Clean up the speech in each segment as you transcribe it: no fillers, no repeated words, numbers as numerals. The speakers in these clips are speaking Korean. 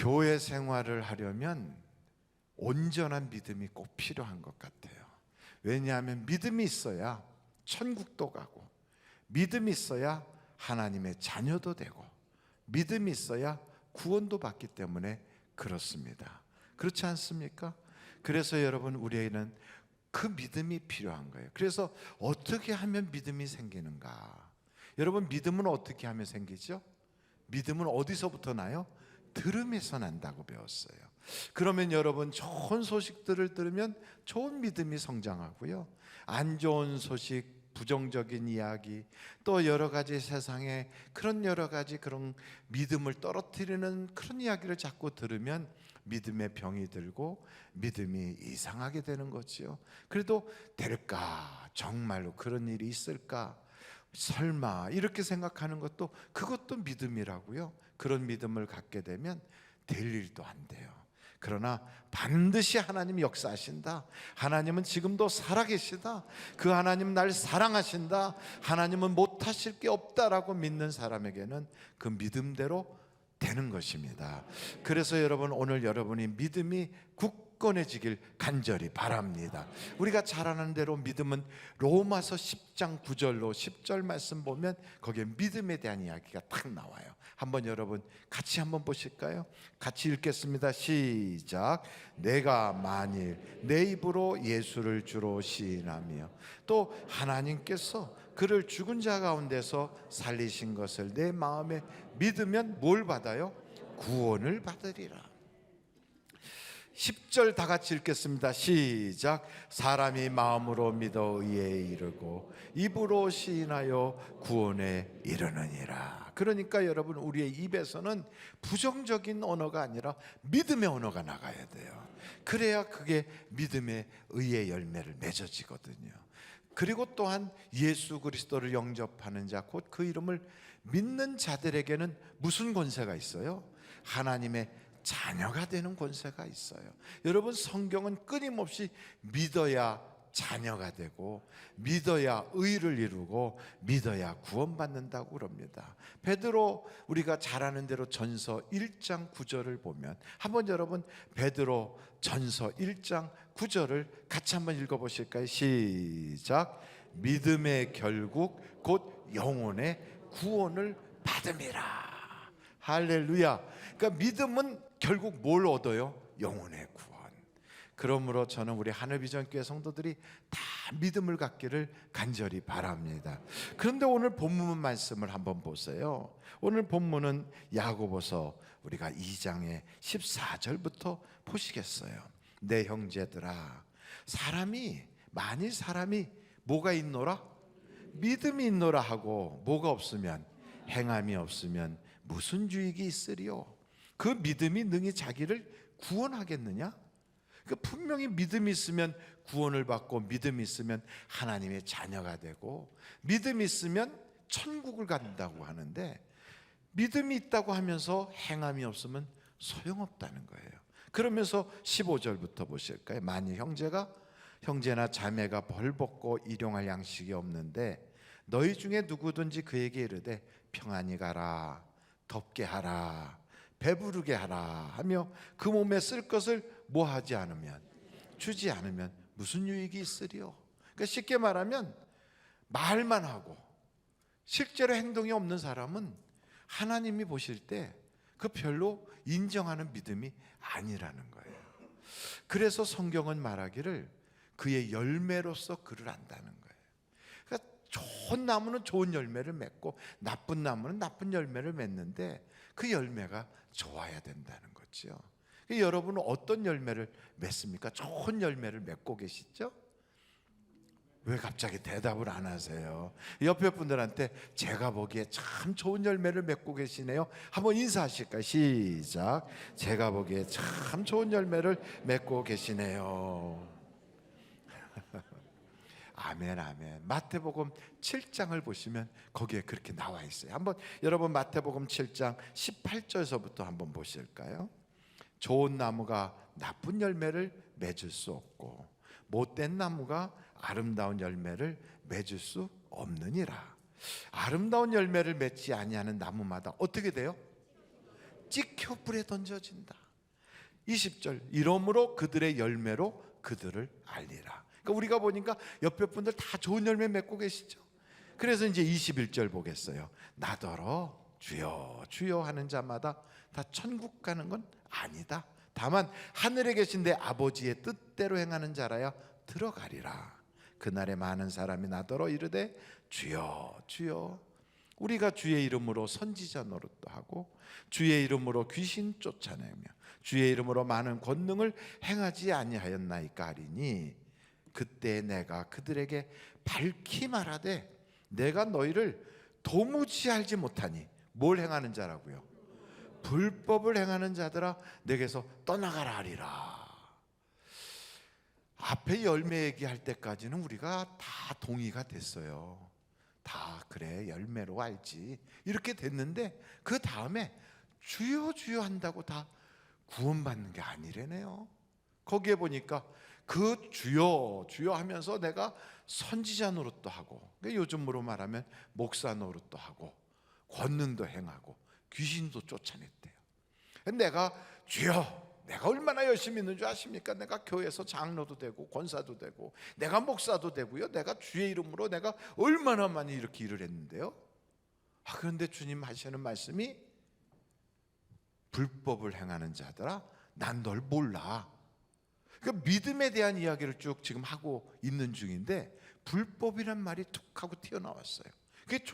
교회 생활을 하려면 온전한 믿음이 꼭 필요한 것 같아요. 왜냐하면 믿음이 있어야 천국도 가고, 믿음이 있어야 하나님의 자녀도 되고, 믿음이 있어야 구원도 받기 때문에 그렇습니다. 그렇지 않습니까? 그래서 여러분, 우리에게는 그 믿음이 필요한 거예요. 그래서 어떻게 하면 믿음이 생기는가? 여러분, 믿음은 어떻게 하면 생기죠? 믿음은 어디서부터 나요? 들음에서 난다고 배웠어요. 그러면 여러분, 좋은 소식들을 들으면 좋은 믿음이 성장하고요, 안 좋은 소식, 부정적인 이야기, 또 여러 가지 세상에 그런 여러 가지 그런 믿음을 떨어뜨리는 그런 이야기를 자꾸 들으면 믿음의 병이 들고 믿음이 이상하게 되는 거지요. 그래도 될까? 정말로 그런 일이 있을까? 설마, 이렇게 생각하는 것도, 그것도 믿음이라고요. 그런 믿음을 갖게 되면 될 일도 안 돼요. 그러나 반드시 하나님이 역사하신다, 하나님은 지금도 살아계시다, 그 하나님 날 사랑하신다, 하나님은 못하실 게 없다라고 믿는 사람에게는 그 믿음대로 되는 것입니다. 그래서 여러분, 오늘 여러분이 믿음이 굳건해지길 간절히 바랍니다. 우리가 잘 아는 대로 믿음은 로마서 10장 9절로 10절 말씀 보면 거기에 믿음에 대한 이야기가 딱 나와요. 한번 여러분 같이 한번 보실까요? 같이 읽겠습니다. 시작. 내가 만일 내 입으로 예수를 주로 시인하며 또 하나님께서 그를 죽은 자 가운데서 살리신 것을 내 마음에 믿으면 뭘 받아요? 구원을 받으리라. 10절 다 같이 읽겠습니다. 시작. 사람이 마음으로 믿어 의에 이르고 입으로 시인하여 구원에 이르느니라. 그러니까 여러분, 우리의 입에서는 부정적인 언어가 아니라 믿음의 언어가 나가야 돼요. 그래야 그게 믿음의 의의 열매를 맺어지거든요. 그리고 또한 예수 그리스도를 영접하는 자, 곧 그 이름을 믿는 자들에게는 무슨 권세가 있어요? 하나님의 자녀가 되는 권세가 있어요. 여러분, 성경은 끊임없이 믿어야 자녀가 되고, 믿어야 의를 이루고, 믿어야 구원받는다고 그럽니다. 베드로, 우리가 잘 아는 대로 전서 1장 9절을 보면, 한번 여러분 베드로 전서 1장 9절을 같이 한번 읽어보실까요? 시작. 믿음의 결국 곧 영혼의 구원을 받음이라. 할렐루야. 그러니까 믿음은 결국 뭘 얻어요? 영혼의 구원. 그러므로 저는 우리 하늘비전교회 성도들이 다 믿음을 갖기를 간절히 바랍니다. 그런데 오늘 본문 말씀을 한번 보세요. 오늘 본문은 야고보서 우리가 2장의 14절부터 보시겠어요. 내 형제들아, 만일 사람이 뭐가 있노라? 믿음이 있노라 하고 뭐가 없으면, 행함이 없으면 무슨 유익이 있으리요? 그 믿음이 능히 자기를 구원하겠느냐? 그러니까 분명히 믿음이 있으면 구원을 받고, 믿음이 있으면 하나님의 자녀가 되고, 믿음이 있으면 천국을 간다고 하는데, 믿음이 있다고 하면서 행함이 없으면 소용없다는 거예요. 그러면서 15절부터 보실까요? 만일 형제나 자매가 벌벗고 일용할 양식이 없는데 너희 중에 누구든지 그에게 이르되 평안히 가라, 덥게 하라, 배부르게 하라 하며 그 몸에 쓸 것을 주지 않으면 무슨 유익이 있으리요? 그러니까 쉽게 말하면, 말만 하고 실제로 행동이 없는 사람은 하나님이 보실 때 그 별로 인정하는 믿음이 아니라는 거예요. 그래서 성경은 말하기를 그의 열매로서 그를 안다는 거예요. 그러니까 좋은 나무는 좋은 열매를 맺고 나쁜 나무는 나쁜 열매를 맺는데 그 열매가 좋아야 된다는 거죠. 여러분은 어떤 열매를 맺습니까? 좋은 열매를 맺고 계시죠? 왜 갑자기 대답을 안 하세요? 옆에 분들한테 제가 보기에 참 좋은 열매를 맺고 계시네요. 한번 인사하실까요? 시작. 제가 보기에 참 좋은 열매를 맺고 계시네요. 아멘, 아멘. 마태복음 7장을 보시면 거기에 그렇게 나와 있어요. 한번 여러분 마태복음 7장 18절서부터 한번 보실까요? 좋은 나무가 나쁜 열매를 맺을 수 없고 못된 나무가 아름다운 열매를 맺을 수 없느니라. 아름다운 열매를 맺지 아니하는 나무마다 어떻게 돼요? 찍혀 불에 던져진다. 20절, 이러므로 그들의 열매로 그들을 알리라. 그러니까 우리가 보니까 옆에 분들 다 좋은 열매 맺고 계시죠. 그래서 이제 21절 보겠어요. 나더러 주여 주여 하는 자마다 다 천국 가는 건 아니다. 다만 하늘에 계신 내 아버지의 뜻대로 행하는 자라야 들어가리라. 그날에 많은 사람이 나더러 이르되 주여 주여, 우리가 주의 이름으로 선지자 노릇도 하고 주의 이름으로 귀신 쫓아내며 주의 이름으로 많은 권능을 행하지 아니하였나이까 하리니, 그때 내가 그들에게 밝히 말하되 내가 너희를 도무지 알지 못하니. 뭘 행하는 자라고요? 불법을 행하는 자들아 내게서 떠나가라 하리라. 앞에 열매 얘기할 때까지는 우리가 다 동의가 됐어요. 다 그래 열매로 알지 이렇게 됐는데, 그 다음에 주여 주여 한다고 다 구원받는 게 아니래네요. 거기에 보니까 그 주여 주여 하면서 내가 선지자 노릇도 하고, 요즘으로 말하면 목사 노릇도 하고 권능도 행하고 귀신도 쫓아냈대요. 내가 주여, 내가 얼마나 열심히 있는 줄 아십니까? 내가 교회에서 장로도 되고 권사도 되고 내가 목사도 되고요, 내가 주의 이름으로 내가 얼마나 많이 이렇게 일을 했는데요. 그런데 주님 하시는 말씀이 불법을 행하는 자들아 난 널 몰라. 그 믿음에 대한 이야기를 쭉 지금 하고 있는 중인데, 불법이란 말이 툭 하고 튀어나왔어요. 그게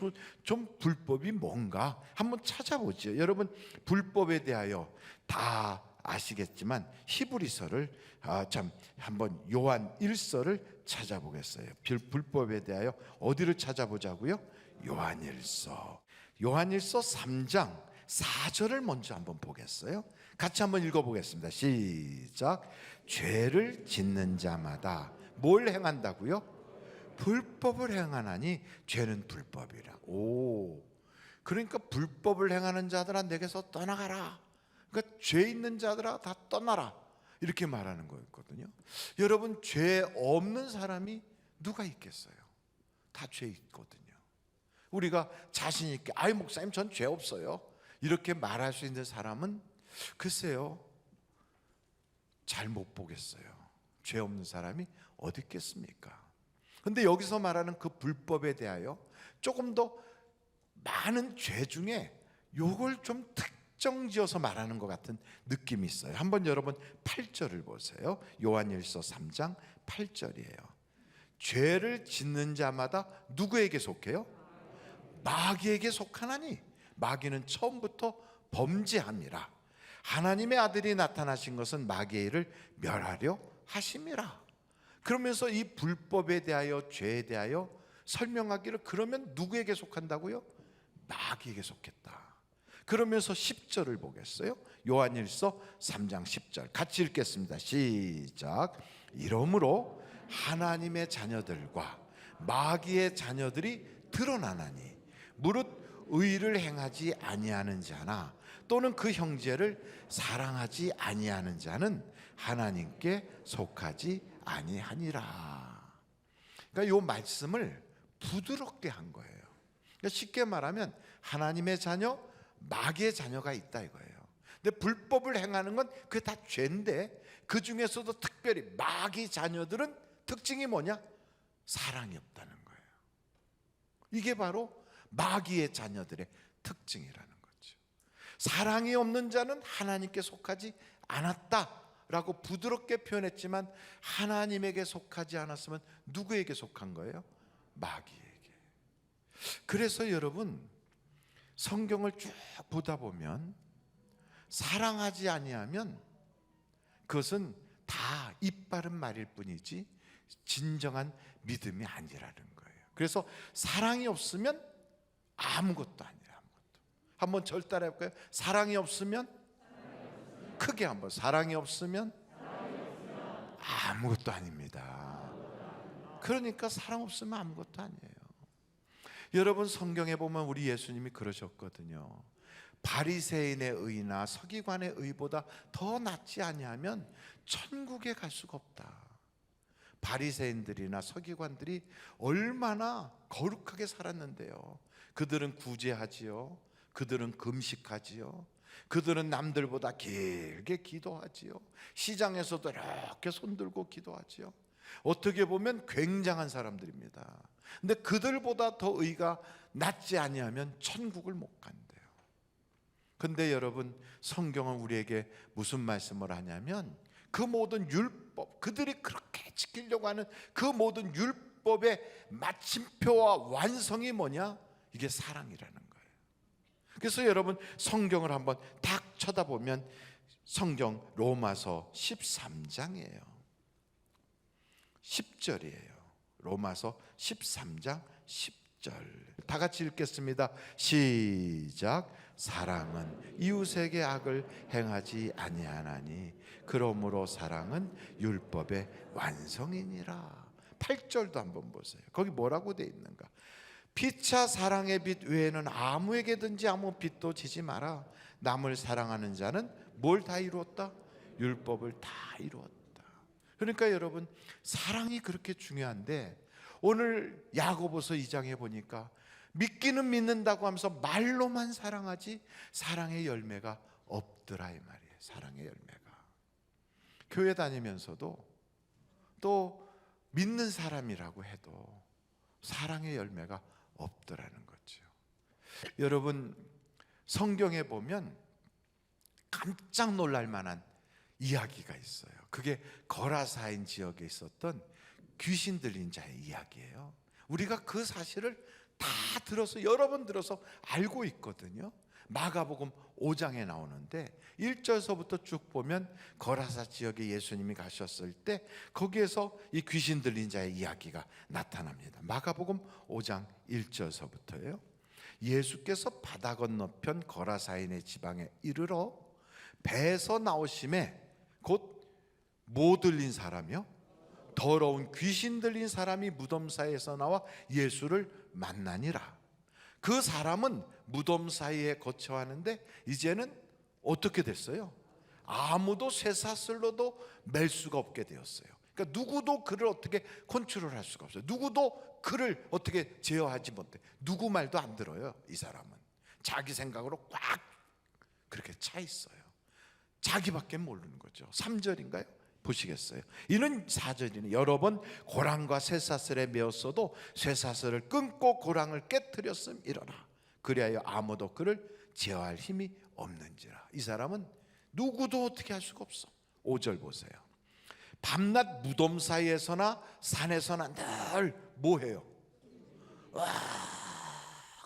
좀 불법이 뭔가 한번 찾아보죠. 여러분 불법에 대하여 다 아시겠지만 히브리서를 한번 요한 1서를 찾아보겠어요. 불법에 대하여 어디를 찾아보자고요? 요한 1서. 요한 1서 3장 4절을 먼저 한번 보겠어요. 같이 한번 읽어보겠습니다. 시작. 죄를 짓는 자마다 뭘 행한다고요? 불법을 행하나니 죄는 불법이라. 그러니까 불법을 행하는 자들아 내게서 떠나가라. 그러니까 죄 있는 자들아 다 떠나라, 이렇게 말하는 거였거든요. 여러분 죄 없는 사람이 누가 있겠어요? 다 죄 있거든요. 우리가 자신 있게 아이 목사님 전 죄 없어요 이렇게 말할 수 있는 사람은 글쎄요 잘 못 보겠어요. 죄 없는 사람이 어디 있겠습니까? 근데 여기서 말하는 그 불법에 대하여 조금 더 많은 죄 중에 요걸 좀 특정지어서 말하는 것 같은 느낌이 있어요. 한번 여러분 8절을 보세요. 요한일서 3장 8절이에요. 죄를 짓는 자마다 누구에게 속해요? 마귀에게 속하나니 마귀는 처음부터 범죄함이라. 하나님의 아들이 나타나신 것은 마귀의 일을 멸하려 하심이라. 그러면서 이 불법에 대하여 죄에 대하여 설명하기를, 그러면 누구에게 속한다고요? 마귀에게 속했다. 그러면서 10절을 보겠어요. 요한일서 3장 10절 같이 읽겠습니다. 시작. 이러므로 하나님의 자녀들과 마귀의 자녀들이 드러나나니 무릇 의를 행하지 아니하는 자나 또는 그 형제를 사랑하지 아니하는 자는 하나님께 속하지 아니하니라. 그러니까 이 말씀을 부드럽게 한 거예요. 그러니까 쉽게 말하면 하나님의 자녀, 마귀의 자녀가 있다 이거예요. 근데 불법을 행하는 건 그게 다 죄인데, 그 중에서도 특별히 마귀 자녀들은 특징이 뭐냐? 사랑이 없다는 거예요. 이게 바로 마귀의 자녀들의 특징이라는 거죠. 사랑이 없는 자는 하나님께 속하지 않았다라고 부드럽게 표현했지만, 하나님에게 속하지 않았으면 누구에게 속한 거예요? 마귀에게. 그래서 여러분 성경을 쭉 보다 보면 사랑하지 아니하면 그것은 다 입 바른 말일 뿐이지 진정한 믿음이 아니라는 거예요. 그래서 사랑이 없으면 아무것도 아니라 아무것도. 한번 절 따라 해볼까요? 사랑이 없으면 크게 한번, 사랑이 없으면 아무것도 아닙니다. 그러니까 사랑 없으면 아무것도 아니에요. 여러분 성경에 보면 우리 예수님이 그러셨거든요. 바리새인의 의나 서기관의 의보다 더 낫지 아니하면 천국에 갈 수가 없다. 바리새인들이나 서기관들이 얼마나 거룩하게 살았는데요. 그들은 구제하지요. 그들은 금식하지요. 그들은 남들보다 길게 기도하지요. 시장에서도 이렇게 손들고 기도하지요. 어떻게 보면 굉장한 사람들입니다. 근데 그들보다 더 의가 낮지 아니하면 천국을 못 간대요. 근데 여러분, 성경은 우리에게 무슨 말씀을 하냐면 그 모든 율법, 그들이 그렇게 지키려고 하는 그 모든 율법의 마침표와 완성이 뭐냐? 이게 사랑이라는 거예요. 그래서 여러분, 성경을 한번 딱 쳐다보면 성경 로마서 13장이에요. 10절이에요. 로마서 13장 10절. 다 같이 읽겠습니다. 시작. 사랑은 이웃에게 악을 행하지 아니하나니 그러므로 사랑은 율법의 완성이니라. 8절도 한번 보세요. 거기 뭐라고 돼 있는가? 피차 사랑의 빛 외에는 아무에게든지 아무 빛도 지지 마라. 남을 사랑하는 자는 뭘 다 이루었다? 율법을 다 이루었다. 그러니까 여러분, 사랑이 그렇게 중요한데 오늘 야고보서 2장에 보니까 믿기는 믿는다고 하면서 말로만 사랑하지 사랑의 열매가 없더라 이 말이에요. 사랑의 열매가. 교회 다니면서도 또 믿는 사람이라고 해도 사랑의 열매가 없더라는 거죠. 여러분, 성경에 보면 깜짝 놀랄 만한 이야기가 있어요. 그게 거라사인 지역에 있었던 귀신 들린 자의 이야기예요. 우리가 그 사실을 다 들어서 여러 번 들어서 알고 있거든요. 마가복음 5장에 나오는데 1절서부터 쭉 보면 거라사 지역에 예수님이 가셨을 때 거기에서 이 귀신 들린 자의 이야기가 나타납니다. 마가복음 5장 1절서부터예요. 예수께서 바다 건너편 거라사인의 지방에 이르러 배에서 나오심에 곧 뭐 들린 사람이요? 더러운 귀신 들린 사람이 무덤 사이에서 나와 예수를 만나니라. 그 사람은 무덤 사이에 거처하는데 이제는 어떻게 됐어요? 아무도 쇠사슬로도 맬 수가 없게 되었어요. 그러니까 누구도 그를 어떻게 컨트롤할 수가 없어요. 누구도 그를 어떻게 제어하지 못해. 누구 말도 안 들어요. 이 사람은 자기 생각으로 꽉 그렇게 차 있어요. 자기밖에 모르는 거죠. 3절인가요? 보시겠어요? 이는 4절이네. 여러 번 고랑과 쇠사슬에 매었어도 쇠사슬을 끊고 고랑을 깨뜨렸음 이러나 그리하여 아무도 그를 제어할 힘이 없는지라. 이 사람은 누구도 어떻게 할 수가 없어. 5절 보세요. 밤낮 무덤 사이에서나 산에서나 늘 뭐해요? 와,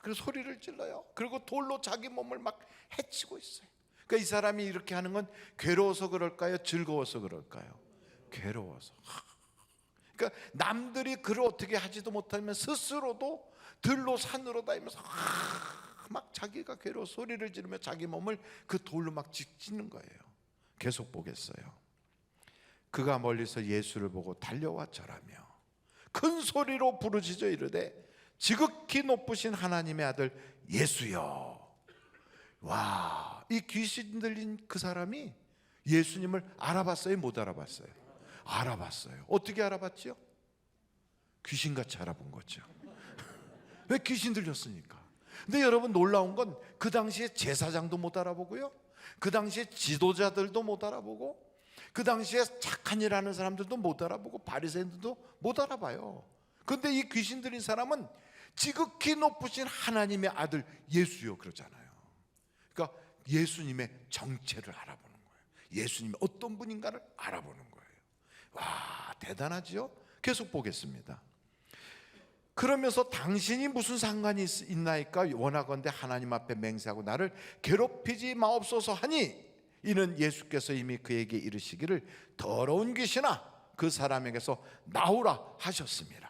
그래서 소리를 질러요. 그리고 돌로 자기 몸을 막 해치고 있어요. 그러니까 이 사람이 이렇게 하는 건 괴로워서 그럴까요? 즐거워서 그럴까요? 괴로워서. 그러니까 남들이 그를 어떻게 하지도 못하면 스스로도 들로 산으로 다니면서 막 자기가 괴로워 소리를 지르며 자기 몸을 그 돌로 막 짓는 거예요. 계속 보겠어요. 그가 멀리서 예수를 보고 달려와 절하며 큰 소리로 부르짖어 이르되 지극히 높으신 하나님의 아들 예수여. 와, 이 귀신 들린 그 사람이 예수님을 알아봤어요? 못 알아봤어요? 알아봤어요. 어떻게 알아봤죠? 귀신같이 알아본 거죠. 왜? 귀신 들렸으니까. 근데 여러분, 놀라운 건 그 당시에 제사장도 못 알아보고요, 그 당시에 지도자들도 못 알아보고, 그 당시에 착한 일 하는 사람들도 못 알아보고, 바리새인들도 못 알아봐요. 그런데 이 귀신 들린 사람은 지극히 높으신 하나님의 아들 예수요 그러잖아요. 그러니까 예수님의 정체를 알아보는 거예요. 예수님이 어떤 분인가를 알아보는 거예요. 와, 대단하지요? 계속 보겠습니다. 그러면서 당신이 무슨 상관이 있나이까? 원하건대 하나님 앞에 맹세하고 나를 괴롭히지 마옵소서 하니, 이는 예수께서 이미 그에게 이르시기를 더러운 귀신아 그 사람에게서 나오라 하셨습니다.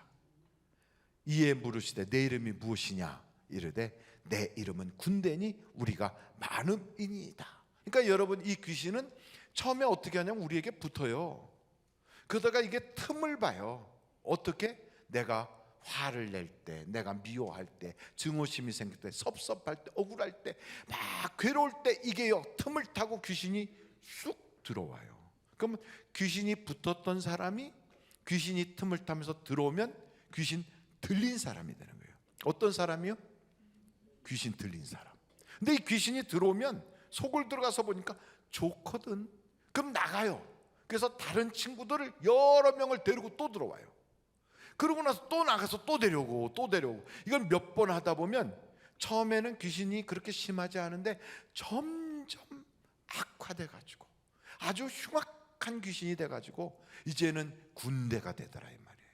이에 물으시되 내 이름이 무엇이냐? 이르되 내 이름은 군대니 우리가 많음이니이다. 그러니까 여러분, 이 귀신은 처음에 어떻게 하냐면 우리에게 붙어요. 그러다가 이게 틈을 봐요. 어떻게? 내가 화를 낼 때, 내가 미워할 때, 증오심이 생길 때, 섭섭할 때, 억울할 때, 막 괴로울 때 이게요, 틈을 타고 귀신이 쑥 들어와요. 그러면 귀신이 붙었던 사람이 귀신이 틈을 타면서 들어오면 귀신 들린 사람이 되는 거예요. 어떤 사람이요? 귀신 들린 사람. 근데 이 귀신이 들어오면 속을 들어가서 보니까 좋거든. 그럼 나가요. 그래서 다른 친구들을 여러 명을 데리고 또 들어와요. 그러고 나서 또 나가서 또 데려오고 또 데려오고. 이걸 몇 번 하다 보면 처음에는 귀신이 그렇게 심하지 않은데 점점 악화돼 가지고 아주 흉악한 귀신이 돼 가지고 이제는 군대가 되더라 이 말이에요.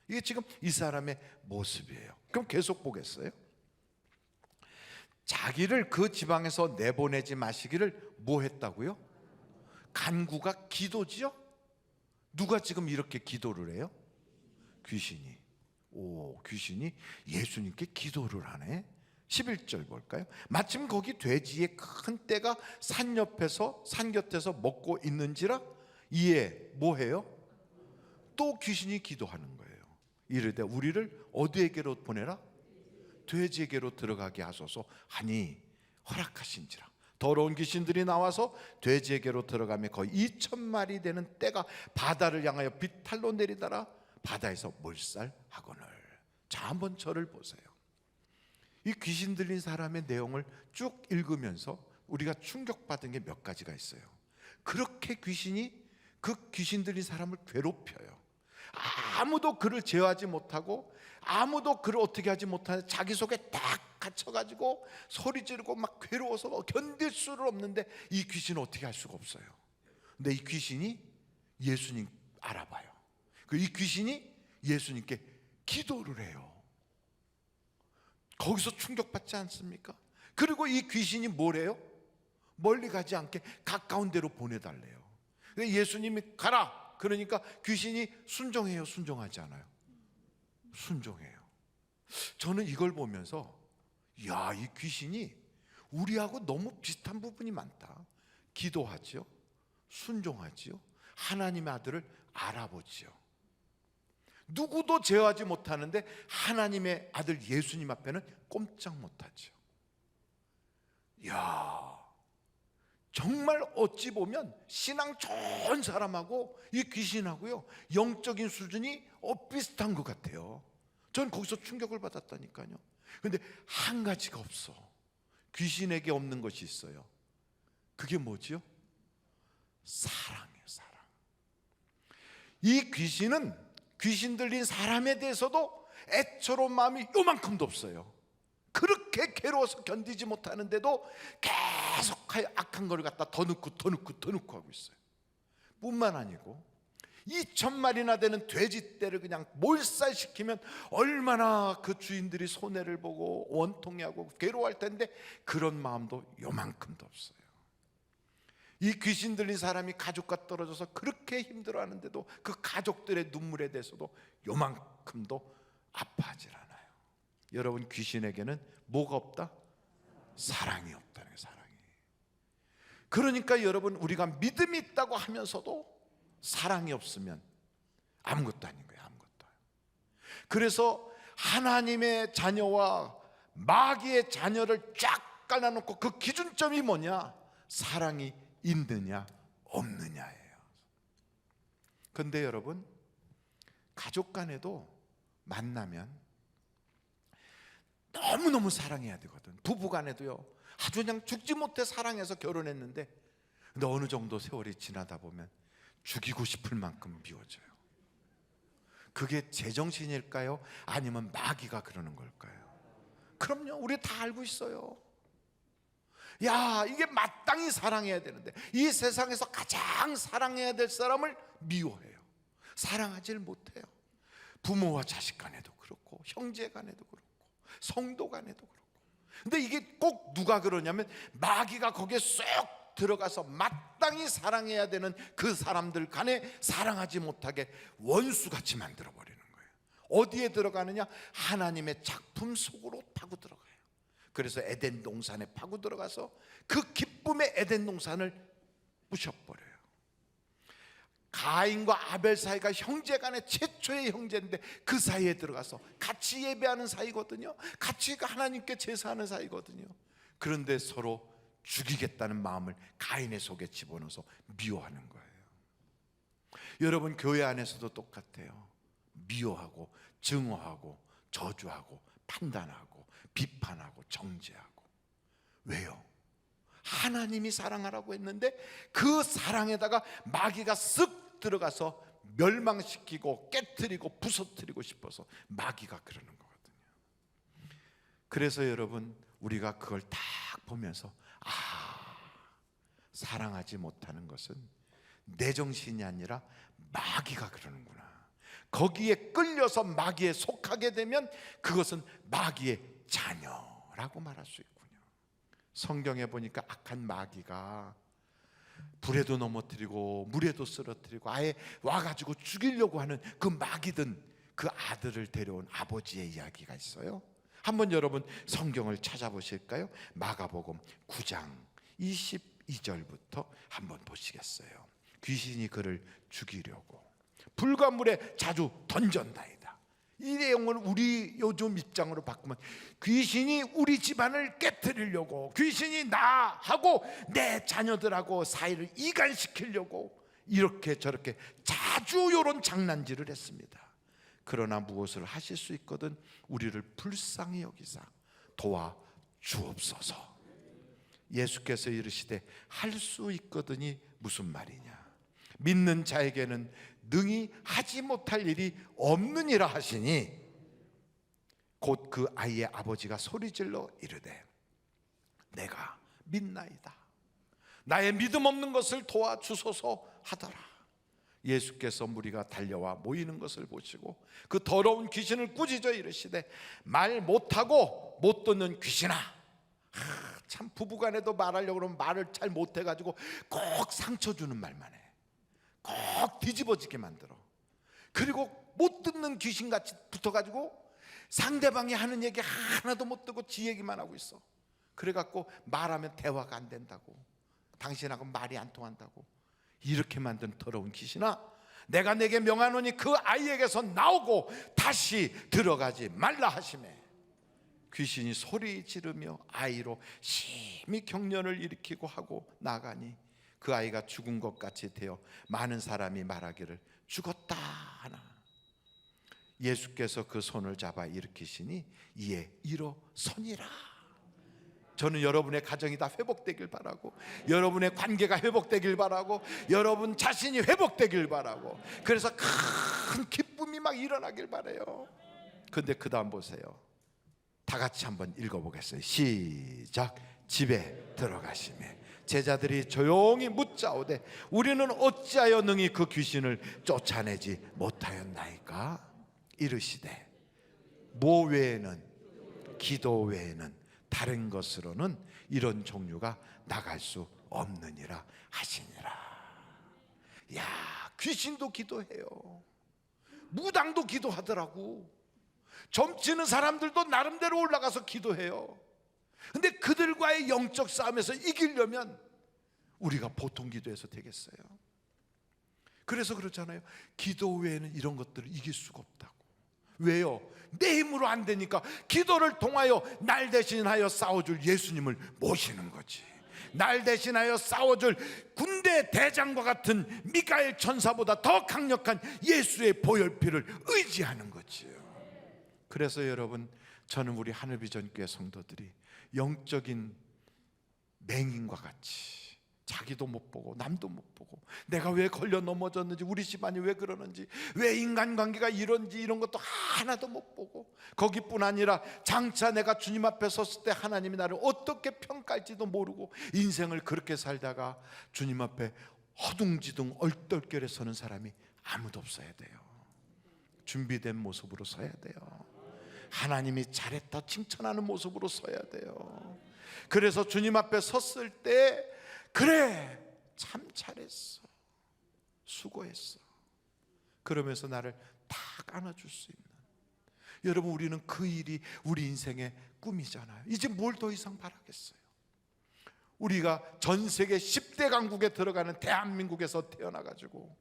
이게 지금 이 사람의 모습이에요. 그럼 계속 보겠어요. 자기를 그 지방에서 내보내지 마시기를 뭐 했다고요? 간구가 기도지요? 누가 지금 이렇게 기도를 해요? 귀신이. 귀신이 예수님께 기도를 하네. 11절 볼까요? 마침 거기 돼지의 큰 떼가 산 곁에서 먹고 있는지라 이에 뭐 해요? 또 귀신이 기도하는 거예요. 이르되 우리를 어디에게로 보내라? 돼지에게로 들어가게 하소서 하니 허락하신지라. 더러운 귀신들이 나와서 돼지에게로 들어가며 거의 2,000마리 되는 떼가 바다를 향하여 비탈로 내리다라 바다에서 몰살하거늘. 자, 한번 저를 보세요. 이 귀신 들린 사람의 내용을 쭉 읽으면서 우리가 충격받은 게 몇 가지가 있어요. 그렇게 그 귀신 들린 사람을 괴롭혀요. 아무도 그를 제어하지 못하고 아무도 그를 어떻게 하지 못하는 자기 속에 딱 갇혀가지고 소리 지르고 막 괴로워서 견딜 수를 없는데 이 귀신은 어떻게 할 수가 없어요. 근데 이 귀신이 예수님 알아봐요. 이 귀신이 예수님께 기도를 해요. 거기서 충격받지 않습니까? 그리고 이 귀신이 뭐래요? 멀리 가지 않게 가까운 데로 보내달래요. 예수님이 가라 그러니까 귀신이 순종해요, 순종하지 않아요? 순종해요. 저는 이걸 보면서 야, 이 귀신이 우리하고 너무 비슷한 부분이 많다. 기도하지요, 순종하지요, 하나님의 아들을 알아보지요. 누구도 제어하지 못하는데 하나님의 아들 예수님 앞에는 꼼짝 못하죠. 야, 정말 어찌 보면 신앙 좋은 사람하고 이 귀신하고요 영적인 수준이 비슷한 것 같아요. 전 거기서 충격을 받았다니까요. 그런데 한 가지가 없어. 귀신에게 없는 것이 있어요. 그게 뭐지요? 사랑이에요, 사랑. 이 귀신은 귀신 들린 사람에 대해서도 애처로운 마음이 요만큼도 없어요. 그렇게 괴로워서 견디지 못하는데도 계속 악한 걸 갖다 더 넣고 하고 있어요. 뿐만 아니고 2,000마리나 되는 돼지떼를 그냥 몰살시키면 얼마나 그 주인들이 손해를 보고 원통해하고 괴로워할 텐데 그런 마음도 요만큼도 없어요. 이 귀신 들린 사람이 가족과 떨어져서 그렇게 힘들어하는데도 그 가족들의 눈물에 대해서도 요만큼도 아파하질 않아요. 여러분, 귀신에게는 뭐가 없다? 사랑이 없다는 거예요, 사랑이. 그러니까 여러분, 우리가 믿음이 있다고 하면서도 사랑이 없으면 아무것도 아닌 거예요, 아무것도. 그래서 하나님의 자녀와 마귀의 자녀를 쫙 갈라놓고 그 기준점이 뭐냐? 사랑이 있느냐 없느냐예요. 그런데 여러분, 가족 간에도 만나면 너무너무 사랑해야 되거든. 부부 간에도요, 아주 그냥 죽지 못해 사랑해서 결혼했는데 근데 어느 정도 세월이 지나다 보면 죽이고 싶을 만큼 미워져요. 그게 제정신일까요? 아니면 마귀가 그러는 걸까요? 그럼요, 우리 다 알고 있어요. 야, 이게 마땅히 사랑해야 되는데 이 세상에서 가장 사랑해야 될 사람을 미워해요. 사랑하지를 못해요. 부모와 자식 간에도 그렇고 형제 간에도 그렇고 성도 간에도 그렇고. 근데 이게 꼭 누가 그러냐면 마귀가 거기에 쏙 들어가서 마땅히 사랑해야 되는 그 사람들 간에 사랑하지 못하게 원수같이 만들어버리는 거예요. 어디에 들어가느냐? 하나님의 작품 속으로 파고 들어가요. 그래서 에덴 동산에 파고 들어가서 그 기쁨의 에덴 동산을 부셔버려요. 가인과 아벨 사이가 형제간의 최초의 형제인데 그 사이에 들어가서 같이 예배하는 사이거든요. 같이 하나님께 제사하는 사이거든요. 그런데 서로 죽이겠다는 마음을 가인의 속에 집어넣어서 미워하는 거예요. 여러분, 교회 안에서도 똑같아요. 미워하고 증오하고 저주하고 판단하고 비판하고 정죄하고. 왜요? 하나님이 사랑하라고 했는데 그 사랑에다가 마귀가 쓱 들어가서 멸망시키고 깨트리고 부서뜨리고 싶어서 마귀가 그러는 거거든요. 그래서 여러분, 우리가 그걸 딱 보면서 사랑하지 못하는 것은 내 정신이 아니라 마귀가 그러는구나. 거기에 끌려서 마귀에 속하게 되면 그것은 마귀의 자녀라고 말할 수 있군요. 성경에 보니까 악한 마귀가 불에도 넘어뜨리고 물에도 쓰러뜨리고 아예 와가지고 죽이려고 하는 그 마귀든 그 아들을 데려온 아버지의 이야기가 있어요. 한번 여러분 성경을 찾아보실까요? 마가복음 9장 22절부터 한번 보시겠어요? 귀신이 그를 죽이려고 불과 물에 자주 던전다이다. 이 내용을 우리 요즘 입장으로 바꾸면 귀신이 우리 집안을 깨뜨리려고, 귀신이 나하고 내 자녀들하고 사이를 이간시키려고 이렇게 저렇게 자주 이런 장난질을 했습니다. 그러나 무엇을 하실 수 있거든 우리를 불쌍히 여기사 도와주옵소서. 예수께서 이르시되 할 수 있거든이 무슨 말이냐? 믿는 자에게는 능히 하지 못할 일이 없느니라 하시니 곧 그 아이의 아버지가 소리질러 이르되 내가 믿나이다. 나의 믿음 없는 것을 도와주소서 하더라. 예수께서 무리가 달려와 모이는 것을 보시고 그 더러운 귀신을 꾸짖어 이르시되 말 못하고 못 듣는 귀신아. 참 부부간에도 말하려고 그러면 말을 잘 못해가지고 꼭 상처 주는 말만 해. 꼭 뒤집어지게 만들어. 그리고 못 듣는 귀신같이 붙어가지고 상대방이 하는 얘기 하나도 못 듣고 지 얘기만 하고 있어. 그래갖고 말하면 대화가 안 된다고, 당신하고 말이 안 통한다고 이렇게 만든 더러운 귀신아, 내가 내게 명하노니 그 아이에게서 나오고 다시 들어가지 말라 하시매 귀신이 소리 지르며 아이로 심히 경련을 일으키고 하고 나가니 그 아이가 죽은 것 같이 되어 많은 사람이 말하기를 죽었다 하나. 예수께서 그 손을 잡아 일으키시니 이에 일어서니라. 저는 여러분의 가정이 다 회복되길 바라고, 여러분의 관계가 회복되길 바라고, 여러분 자신이 회복되길 바라고, 그래서 큰 기쁨이 막 일어나길 바라요. 근데 그 다음 보세요. 다 같이 한번 읽어보겠어요. 시작. 집에 들어가시매 제자들이 조용히 묻자오되 우리는 어찌하여 능히 그 귀신을 쫓아내지 못하였나이까? 이르시되 뭐 외에는, 기도 외에는 다른 것으로는 이런 종류가 나갈 수 없느니라 하시니라. 야, 귀신도 기도해요. 무당도 기도하더라고. 점치는 사람들도 나름대로 올라가서 기도해요. 근데 그들과의 영적 싸움에서 이기려면 우리가 보통 기도해서 되겠어요? 그래서 그렇잖아요. 기도 외에는 이런 것들을 이길 수가 없다고. 왜요? 내 힘으로 안 되니까 기도를 통하여 날 대신하여 싸워줄 예수님을 모시는 거지. 날 대신하여 싸워줄 군대 대장과 같은 미가엘 천사보다 더 강력한 예수의 보혈피를 의지하는 거지요. 그래서 여러분, 저는 우리 하늘비전교회 성도들이 영적인 맹인과 같이 자기도 못 보고 남도 못 보고 내가 왜 걸려 넘어졌는지, 우리 집안이 왜 그러는지, 왜 인간관계가 이런지 이런 것도 하나도 못 보고, 거기뿐 아니라 장차 내가 주님 앞에 섰을 때 하나님이 나를 어떻게 평가할지도 모르고 인생을 그렇게 살다가 주님 앞에 허둥지둥 얼떨결에 서는 사람이 아무도 없어야 돼요. 준비된 모습으로 서야 돼요. 하나님이 잘했다 칭찬하는 모습으로 서야 돼요. 그래서 주님 앞에 섰을 때 그래 참 잘했어, 수고했어, 그러면서 나를 딱 안아줄 수 있는, 여러분 우리는 그 일이 우리 인생의 꿈이잖아요. 이제 뭘 더 이상 바라겠어요? 우리가 전 세계 10대 강국에 들어가는 대한민국에서 태어나가지고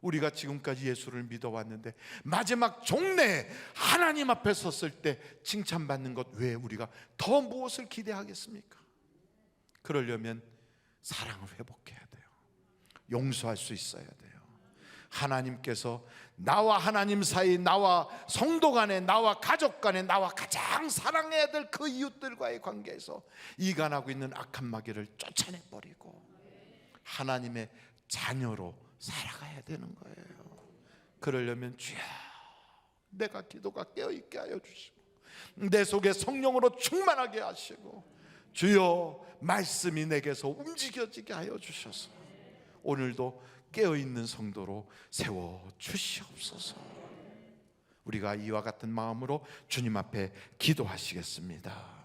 우리가 지금까지 예수를 믿어왔는데 마지막 종래에 하나님 앞에 섰을 때 칭찬받는 것 외에 우리가 더 무엇을 기대하겠습니까? 그러려면 사랑을 회복해야 돼요. 용서할 수 있어야 돼요. 하나님께서 나와 하나님 사이, 나와 성도 간에, 나와 가족 간에, 나와 가장 사랑해야 될 그 이웃들과의 관계에서 이간하고 있는 악한 마귀를 쫓아내버리고 하나님의 자녀로 살아가야 되는 거예요. 그러려면 주여, 내가 기도가 깨어있게 하여 주시고 내 속에 성령으로 충만하게 하시고 주여 말씀이 내게서 움직여지게 하여 주셔서 오늘도 깨어있는 성도로 세워주시옵소서. 우리가 이와 같은 마음으로 주님 앞에 기도하시겠습니다.